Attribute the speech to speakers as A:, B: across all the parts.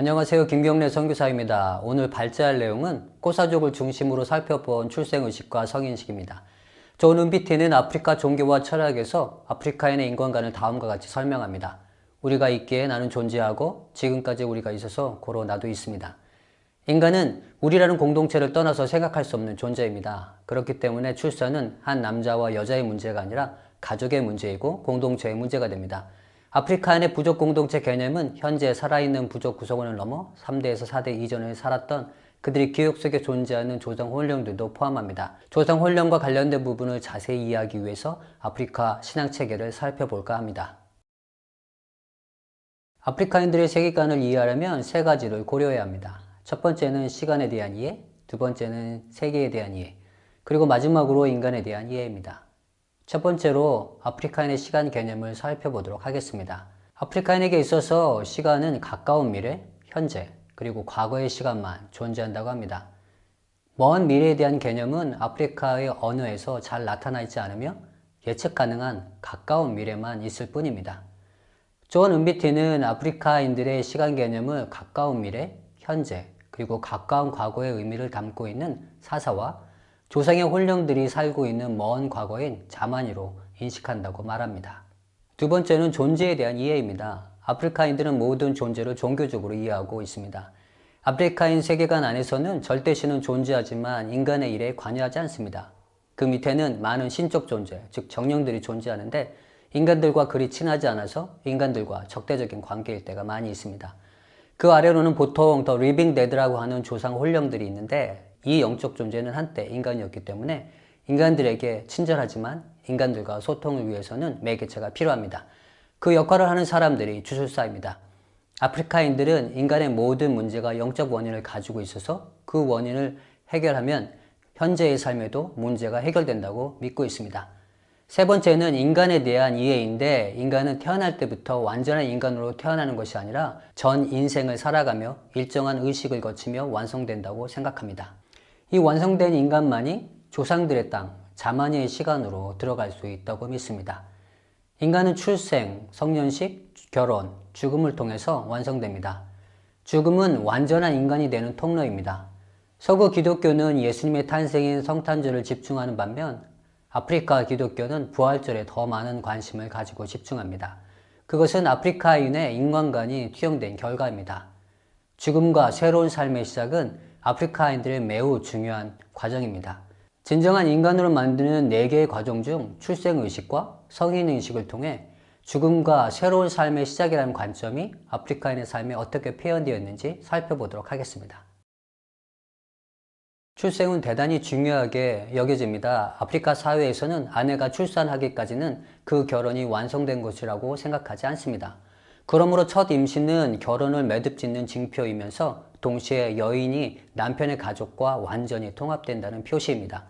A: 안녕하세요. 김경래 선교사입니다. 오늘 발제할 내용은 꼬사족을 중심으로 살펴본 출생의식과 성인식입니다. 존 은비티는 아프리카 종교와 철학에서 아프리카인의 인권관을 다음과 같이 설명합니다. 우리가 있기에 나는 존재하고 지금까지 우리가 있어서 고로 나도 있습니다. 인간은 우리라는 공동체를 떠나서 생각할 수 없는 존재입니다. 그렇기 때문에 출산은 한 남자와 여자의 문제가 아니라 가족의 문제이고 공동체의 문제가 됩니다. 아프리카인의 부족 공동체 개념은 현재 살아있는 부족 구성원을 넘어 3대에서 4대 이전에 살았던 그들이 기억 속에 존재하는 조상 혼령들도 포함합니다. 조상 혼령과 관련된 부분을 자세히 이해하기 위해서 아프리카 신앙체계를 살펴볼까 합니다. 아프리카인들의 세계관을 이해하려면 세 가지를 고려해야 합니다. 첫 번째는 시간에 대한 이해, 두 번째는 세계에 대한 이해, 그리고 마지막으로 인간에 대한 이해입니다. 첫 번째로 아프리카인의 시간 개념을 살펴보도록 하겠습니다. 아프리카인에게 있어서 시간은 가까운 미래, 현재, 그리고 과거의 시간만 존재한다고 합니다. 먼 미래에 대한 개념은 아프리카의 언어에서 잘 나타나 있지 않으며 예측 가능한 가까운 미래만 있을 뿐입니다. 존 은비티는 아프리카인들의 시간 개념을 가까운 미래, 현재, 그리고 가까운 과거의 의미를 담고 있는 사사와 조상의 혼령들이 살고 있는 먼 과거인 자만이로 인식한다고 말합니다. 두 번째는 존재에 대한 이해입니다. 아프리카인들은 모든 존재를 종교적으로 이해하고 있습니다. 아프리카인 세계관 안에서는 절대신은 존재하지만 인간의 일에 관여하지 않습니다. 그 밑에는 많은 신적 존재, 즉 정령들이 존재하는데 인간들과 그리 친하지 않아서 인간들과 적대적인 관계일 때가 많이 있습니다. 그 아래로는 보통 더 리빙 데드라고 하는 조상 혼령들이 있는데 이 영적 존재는 한때 인간이었기 때문에 인간들에게 친절하지만 인간들과 소통을 위해서는 매개체가 필요합니다. 그 역할을 하는 사람들이 주술사입니다. 아프리카인들은 인간의 모든 문제가 영적 원인을 가지고 있어서 그 원인을 해결하면 현재의 삶에도 문제가 해결된다고 믿고 있습니다. 세 번째는 인간에 대한 이해인데 인간은 태어날 때부터 완전한 인간으로 태어나는 것이 아니라 전 인생을 살아가며 일정한 의식을 거치며 완성된다고 생각합니다. 이 완성된 인간만이 조상들의 땅, 자만이의 시간으로 들어갈 수 있다고 믿습니다. 인간은 출생, 성년식, 결혼, 죽음을 통해서 완성됩니다. 죽음은 완전한 인간이 되는 통로입니다. 서구 기독교는 예수님의 탄생인 성탄절을 집중하는 반면 아프리카 기독교는 부활절에 더 많은 관심을 가지고 집중합니다. 그것은 아프리카인의 인간관이 투영된 결과입니다. 죽음과 새로운 삶의 시작은 아프리카인들의 매우 중요한 과정입니다. 진정한 인간으로 만드는 4개의 과정 중 출생의식과 성인의식을 통해 죽음과 새로운 삶의 시작이라는 관점이 아프리카인의 삶에 어떻게 표현되어 있는지 살펴보도록 하겠습니다. 출생은 대단히 중요하게 여겨집니다. 아프리카 사회에서는 아내가 출산하기까지는 그 결혼이 완성된 것이라고 생각하지 않습니다. 그러므로 첫 임신은 결혼을 매듭짓는 징표이면서 동시에 여인이 남편의 가족과 완전히 통합된다는 표시입니다.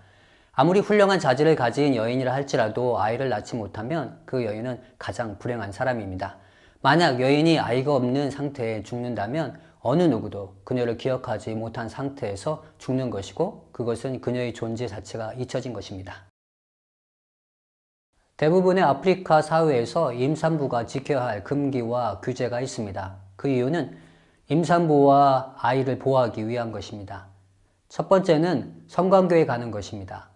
A: 아무리 훌륭한 자질을 가진 여인이라 할지라도 아이를 낳지 못하면 그 여인은 가장 불행한 사람입니다. 만약 여인이 아이가 없는 상태에 죽는다면 어느 누구도 그녀를 기억하지 못한 상태에서 죽는 것이고 그것은 그녀의 존재 자체가 잊혀진 것입니다. 대부분의 아프리카 사회에서 임산부가 지켜야 할 금기와 규제가 있습니다. 그 이유는 임산부와 아이를 보호하기 위한 것입니다. 첫 번째는 성관계에 가는 것입니다.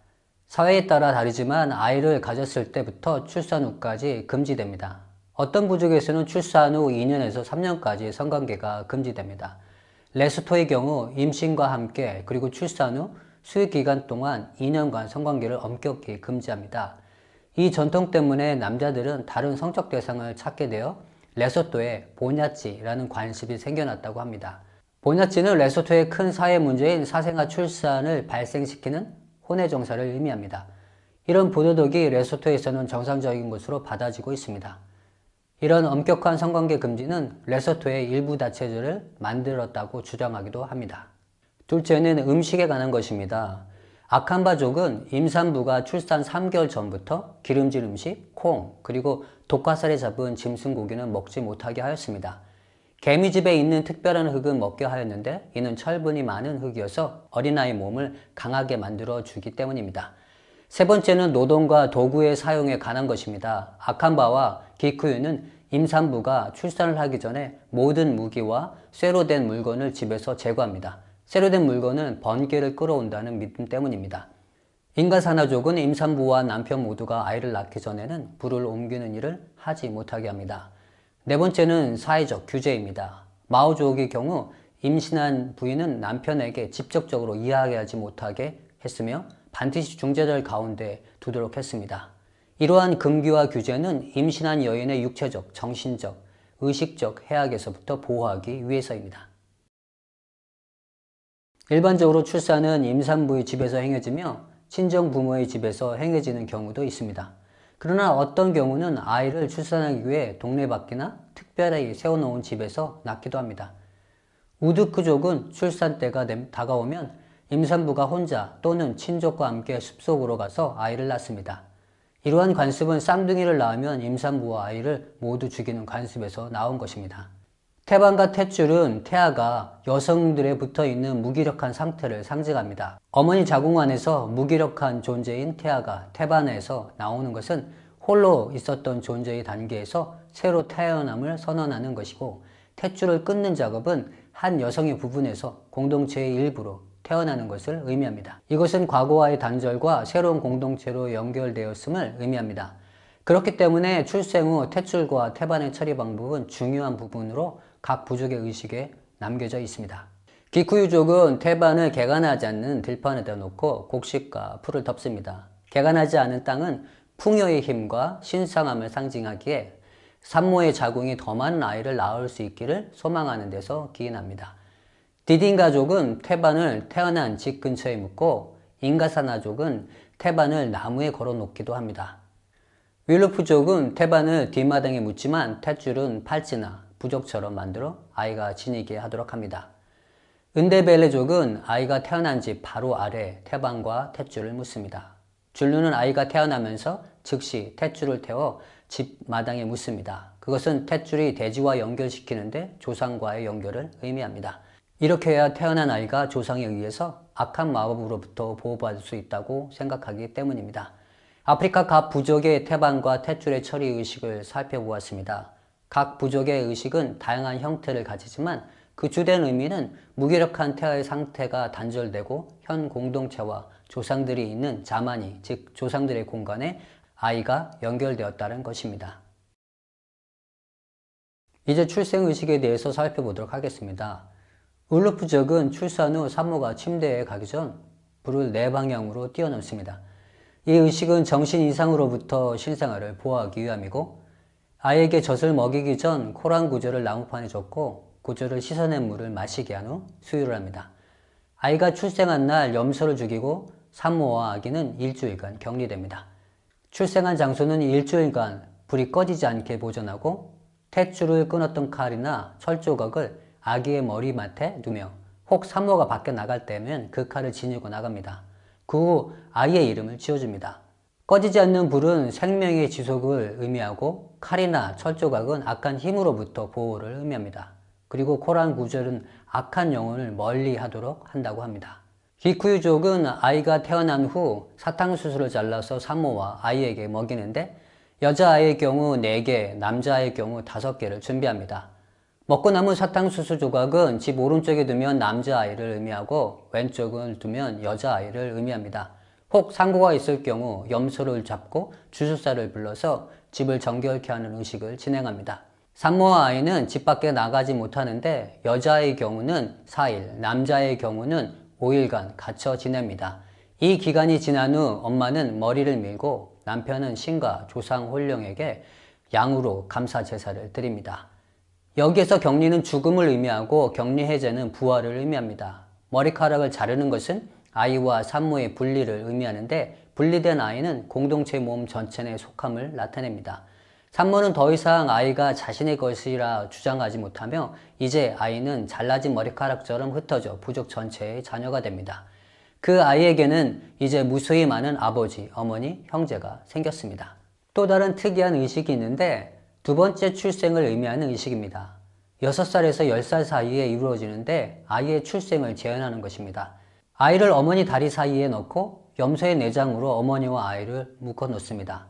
A: 사회에 따라 다르지만 아이를 가졌을 때부터 출산 후까지 금지됩니다. 어떤 부족에서는 출산 후 2년에서 3년까지 성관계가 금지됩니다. 레소토의 경우 임신과 함께 그리고 출산 후 수유 기간 동안 2년간 성관계를 엄격히 금지합니다. 이 전통 때문에 남자들은 다른 성적 대상을 찾게 되어 레소토에 보냐치라는 관습이 생겨났다고 합니다. 보냐치는 레소토의 큰 사회 문제인 사생아 출산을 발생시키는 혼외 정사를 의미합니다. 이런 부도덕이 레소토에서는 정상적인 것으로 받아지고 있습니다. 이런 엄격한 성관계 금지는 레소토의 일부 다체제를 만들었다고 주장하기도 합니다. 둘째는 음식에 관한 것입니다. 아칸바족은 임산부가 출산 3개월 전부터 기름진 음식, 콩, 그리고 독화살에 잡은 짐승고기는 먹지 못하게 하였습니다. 개미집에 있는 특별한 흙은 먹게 하였는데 이는 철분이 많은 흙이어서 어린아이 몸을 강하게 만들어 주기 때문입니다. 세 번째는 노동과 도구의 사용에 관한 것입니다. 아칸바와 기쿠유는 임산부가 출산을 하기 전에 모든 무기와 쇠로 된 물건을 집에서 제거합니다. 쇠로 된 물건은 번개를 끌어온다는 믿음 때문입니다. 인가사나족은 임산부와 남편 모두가 아이를 낳기 전에는 불을 옮기는 일을 하지 못하게 합니다. 네 번째는 사회적 규제입니다. 마오족의 경우 임신한 부인은 남편에게 직접적으로 이야기하지 못하게 했으며 반드시 중재자를 가운데 두도록 했습니다. 이러한 금기와 규제는 임신한 여인의 육체적, 정신적, 의식적 해악에서부터 보호하기 위해서입니다. 일반적으로 출산은 임산부의 집에서 행해지며 친정 부모의 집에서 행해지는 경우도 있습니다. 그러나 어떤 경우는 아이를 출산하기 위해 동네 밖이나 특별히 세워놓은 집에서 낳기도 합니다. 우드크족은 출산 때가 다가오면 임산부가 혼자 또는 친족과 함께 숲속으로 가서 아이를 낳습니다. 이러한 관습은 쌍둥이를 낳으면 임산부와 아이를 모두 죽이는 관습에서 나온 것입니다. 태반과 탯줄은 태아가 여성들에 붙어있는 무기력한 상태를 상징합니다. 어머니 자궁 안에서 무기력한 존재인 태아가 태반에서 나오는 것은 홀로 있었던 존재의 단계에서 새로 태어남을 선언하는 것이고, 탯줄을 끊는 작업은 한 여성의 부분에서 공동체의 일부로 태어나는 것을 의미합니다. 이것은 과거와의 단절과 새로운 공동체로 연결되었음을 의미합니다. 그렇기 때문에 출생 후 탯줄과 태반의 처리 방법은 중요한 부분으로 각 부족의 의식에 남겨져 있습니다. 기쿠유족은 태반을 개간하지 않는 들판에다 놓고 곡식과 풀을 덮습니다. 개간하지 않은 땅은 풍요의 힘과 신성함을 상징하기에 산모의 자궁이 더 많은 아이를 낳을 수 있기를 소망하는 데서 기인합니다. 디딘가족은 태반을 태어난 집 근처에 묻고, 인가사나족은 태반을 나무에 걸어 놓기도 합니다. 윌루프족은 태반을 뒷마당에 묻지만 탯줄은 팔찌나 부적처럼 만들어 아이가 지니게 하도록 합니다. 은데벨레족은 아이가 태어난 집 바로 아래 태반과 탯줄을 묻습니다. 줄루는 아이가 태어나면서 즉시 탯줄을 태워 집 마당에 묻습니다. 그것은 탯줄이 대지와 연결시키는데 조상과의 연결을 의미합니다. 이렇게 해야 태어난 아이가 조상에 의해서 악한 마법으로부터 보호받을 수 있다고 생각하기 때문입니다. 아프리카 각 부족의 태반과 탯줄의 처리 의식을 살펴보았습니다. 각 부족의 의식은 다양한 형태를 가지지만 그 주된 의미는 무기력한 태아의 상태가 단절되고 현 공동체와 조상들이 있는 자만이, 즉 조상들의 공간에 아이가 연결되었다는 것입니다. 이제 출생의식에 대해서 살펴보도록 하겠습니다. 울루프족은 출산 후 산모가 침대에 가기 전 불을 네 방향으로 띄워놓습니다. 이 의식은 정신 이상으로부터 신생아를 보호하기 위함이고, 아이에게 젖을 먹이기 전 코란 구절을 나무판에 젓고 구절을 씻어낸 물을 마시게 한 후 수유를 합니다. 아이가 출생한 날 염소를 죽이고 산모와 아기는 일주일간 격리됩니다. 출생한 장소는 일주일간 불이 꺼지지 않게 보존하고, 탯줄을 끊었던 칼이나 철 조각을 아기의 머리맡에 두며 혹 산모가 밖에 나갈 때면 그 칼을 지니고 나갑니다. 그 후 아이의 이름을 지어줍니다. 꺼지지 않는 불은 생명의 지속을 의미하고, 칼이나 철조각은 악한 힘으로부터 보호를 의미합니다. 그리고 코란 구절은 악한 영혼을 멀리 하도록 한다고 합니다. 기쿠유족은 아이가 태어난 후 사탕수수를 잘라서 산모와 아이에게 먹이는데, 여자아이의 경우 4개, 남자아이의 경우 5개를 준비합니다. 먹고 남은 사탕수수 조각은 집 오른쪽에 두면 남자아이를 의미하고 왼쪽을 두면 여자아이를 의미합니다. 혹 상고가 있을 경우 염소를 잡고 주술사를 불러서 집을 정결케 하는 의식을 진행합니다. 산모와 아이는 집 밖에 나가지 못하는데, 여자의 경우는 4일, 남자의 경우는 5일간 갇혀 지냅니다. 이 기간이 지난 후 엄마는 머리를 밀고 남편은 신과 조상 홀령에게 양으로 감사 제사를 드립니다. 여기에서 격리는 죽음을 의미하고 격리 해제는 부활을 의미합니다. 머리카락을 자르는 것은 아이와 산모의 분리를 의미하는데, 분리된 아이는 공동체 몸 전체 내 속함을 나타냅니다. 산모는 더 이상 아이가 자신의 것이라 주장하지 못하며 이제 아이는 잘라진 머리카락처럼 흩어져 부족 전체의 자녀가 됩니다. 그 아이에게는 이제 무수히 많은 아버지, 어머니, 형제가 생겼습니다. 또 다른 특이한 의식이 있는데, 두 번째 출생을 의미하는 의식입니다. 6살에서 10살 사이에 이루어지는데 아이의 출생을 재현하는 것입니다. 아이를 어머니 다리 사이에 넣고 염소의 내장으로 어머니와 아이를 묶어 놓습니다.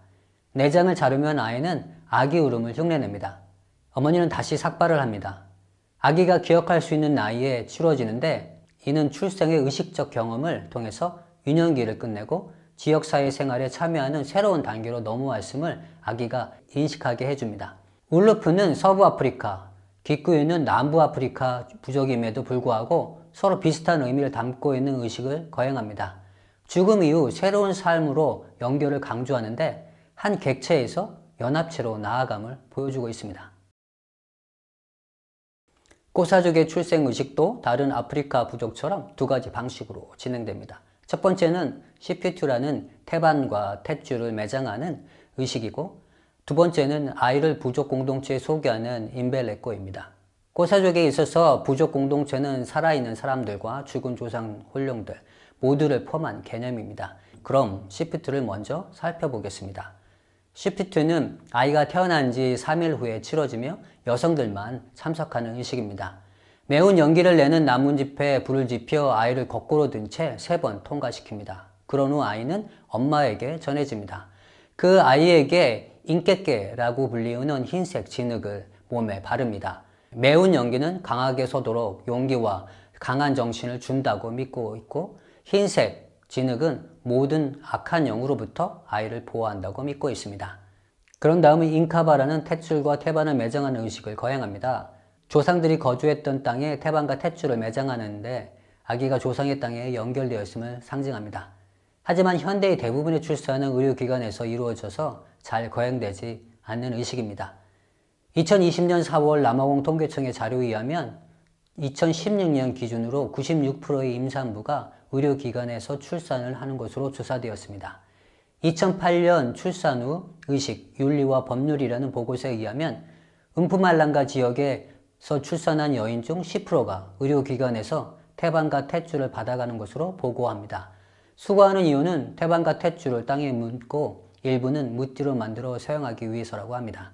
A: 내장을 자르면 아이는 아기 울음을 흉내냅니다. 어머니는 다시 삭발을 합니다. 아기가 기억할 수 있는 나이에 치러지는데 이는 출생의 의식적 경험을 통해서 유년기를 끝내고 지역사회 생활에 참여하는 새로운 단계로 넘어왔음을 아기가 인식하게 해줍니다. 울루프는 서부 아프리카, 기쿠유는 남부 아프리카 부족임에도 불구하고 서로 비슷한 의미를 담고 있는 의식을 거행합니다. 죽음 이후 새로운 삶으로 연결을 강조하는데 한 객체에서 연합체로 나아감을 보여주고 있습니다. 꼬사족의 출생 의식도 다른 아프리카 부족처럼 두 가지 방식으로 진행됩니다. 첫 번째는 시피투라는 태반과 탯줄을 매장하는 의식이고, 두 번째는 아이를 부족 공동체에 소개하는 임벨레꼬입니다. 꼬사족에 있어서 부족 공동체는 살아있는 사람들과 죽은 조상 혼령들 모두를 포함한 개념입니다. 그럼 시피투를 먼저 살펴보겠습니다. 시피투는 아이가 태어난 지 3일 후에 치러지며 여성들만 참석하는 의식입니다. 매운 연기를 내는 나뭇잎에 불을 지펴 아이를 거꾸로 든 채 3번 통과시킵니다. 그런 후 아이는 엄마에게 전해집니다. 그 아이에게 인깨깨라고 불리우는 흰색 진흙을 몸에 바릅니다. 매운 연기는 강하게 서도록 용기와 강한 정신을 준다고 믿고 있고, 흰색 진흙은 모든 악한 영으로부터 아이를 보호한다고 믿고 있습니다. 그런 다음에 잉카바라는 탯줄과 태반을 매장하는 의식을 거행합니다. 조상들이 거주했던 땅에 태반과 탯줄을 매장하는데 아기가 조상의 땅에 연결되었음을 상징합니다. 하지만 현대의 대부분의 출산은 의료기관에서 이루어져서 잘 거행되지 않는 의식입니다. 2020년 4월 남아공 통계청의 자료에 의하면 2016년 기준으로 96%의 임산부가 의료기관에서 출산을 하는 것으로 조사되었습니다. 2008년 출산 후 의식, 윤리와 법률이라는 보고서에 의하면 음푸말랑가 지역에서 출산한 여인 중 10%가 의료기관에서 태반과 탯줄을 받아가는 것으로 보고합니다. 수거하는 이유는 태반과 탯줄을 땅에 묻고 일부는 묻지로 만들어 사용하기 위해서라고 합니다.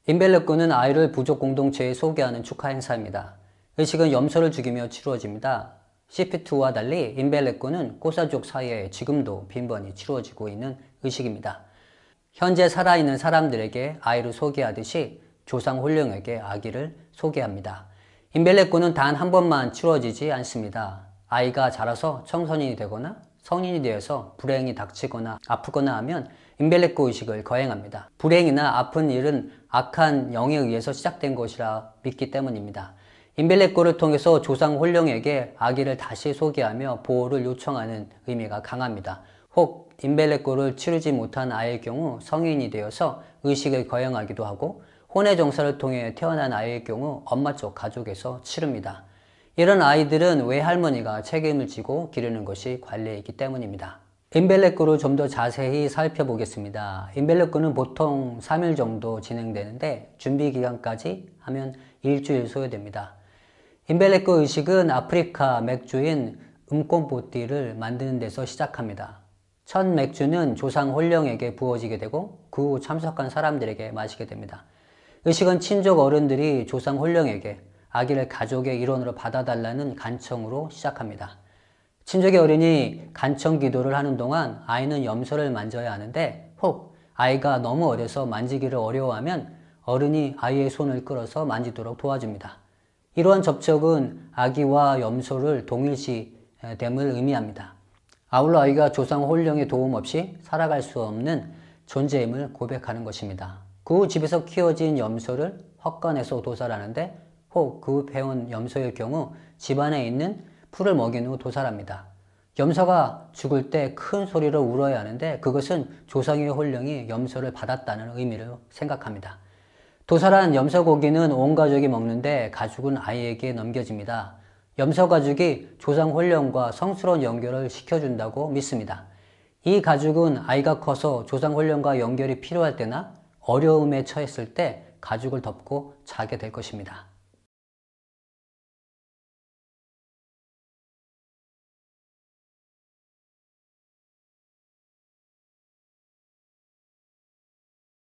A: 임벨레꼬는 아이를 부족 공동체에 소개하는 축하 행사입니다. 의식은 염소를 죽이며 치루어집니다. 시피투와 달리 임벨레꼬는 꼬사족 사이에 지금도 빈번히 치루어지고 있는 의식입니다. 현재 살아있는 사람들에게 아이를 소개하듯이 조상 혼령에게 아기를 소개합니다. 임벨레꼬는 단 한 번만 치루어지지 않습니다. 아이가 자라서 청소년이 되거나 성인이 되어서 불행이 닥치거나 아프거나 하면 임벨레꼬 의식을 거행합니다. 불행이나 아픈 일은 악한 영에 의해서 시작된 것이라 믿기 때문입니다. 임벨레꼬를 통해서 조상 혼령에게 아기를 다시 소개하며 보호를 요청하는 의미가 강합니다. 혹 임벨레꼬를 치르지 못한 아이의 경우 성인이 되어서 의식을 거행하기도 하고, 혼외 정사를 통해 태어난 아이의 경우 엄마 쪽 가족에서 치릅니다. 이런 아이들은 외할머니가 책임을 지고 기르는 것이 관례이기 때문입니다. 임벨레꼬를 좀 더 자세히 살펴보겠습니다. 임벨레꼬는 보통 3일 정도 진행되는데 준비 기간까지 하면 일주일 소요됩니다. 임벨레꼬 의식은 아프리카 맥주인 음꼼보띠를 만드는 데서 시작합니다. 첫 맥주는 조상 혼령에게 부어지게 되고 그 후 참석한 사람들에게 마시게 됩니다. 의식은 친족 어른들이 조상 혼령에게 아기를 가족의 일원으로 받아달라는 간청으로 시작합니다. 친족의 어른이 간청 기도를 하는 동안 아이는 염소를 만져야 하는데, 혹 아이가 너무 어려서 만지기를 어려워하면 어른이 아이의 손을 끌어서 만지도록 도와줍니다. 이러한 접촉은 아기와 염소를 동일시됨을 의미합니다. 아울러 아이가 조상 혼령의 도움 없이 살아갈 수 없는 존재임을 고백하는 것입니다. 그 후 집에서 키워진 염소를 헛간에서 도살하는데, 혹 그 후 배운 염소일 경우 집안에 있는 풀을 먹인 후 도살합니다. 염소가 죽을 때 큰 소리로 울어야 하는데 그것은 조상의 혼령이 염소를 받았다는 의미를 생각합니다. 도살한 염소 고기는 온 가족이 먹는데 가죽은 아이에게 넘겨집니다. 염소 가죽이 조상 혼령과 성스러운 연결을 시켜준다고 믿습니다. 이 가죽은 아이가 커서 조상 혼령과 연결이 필요할 때나 어려움에 처했을 때 가죽을 덮고 자게 될 것입니다.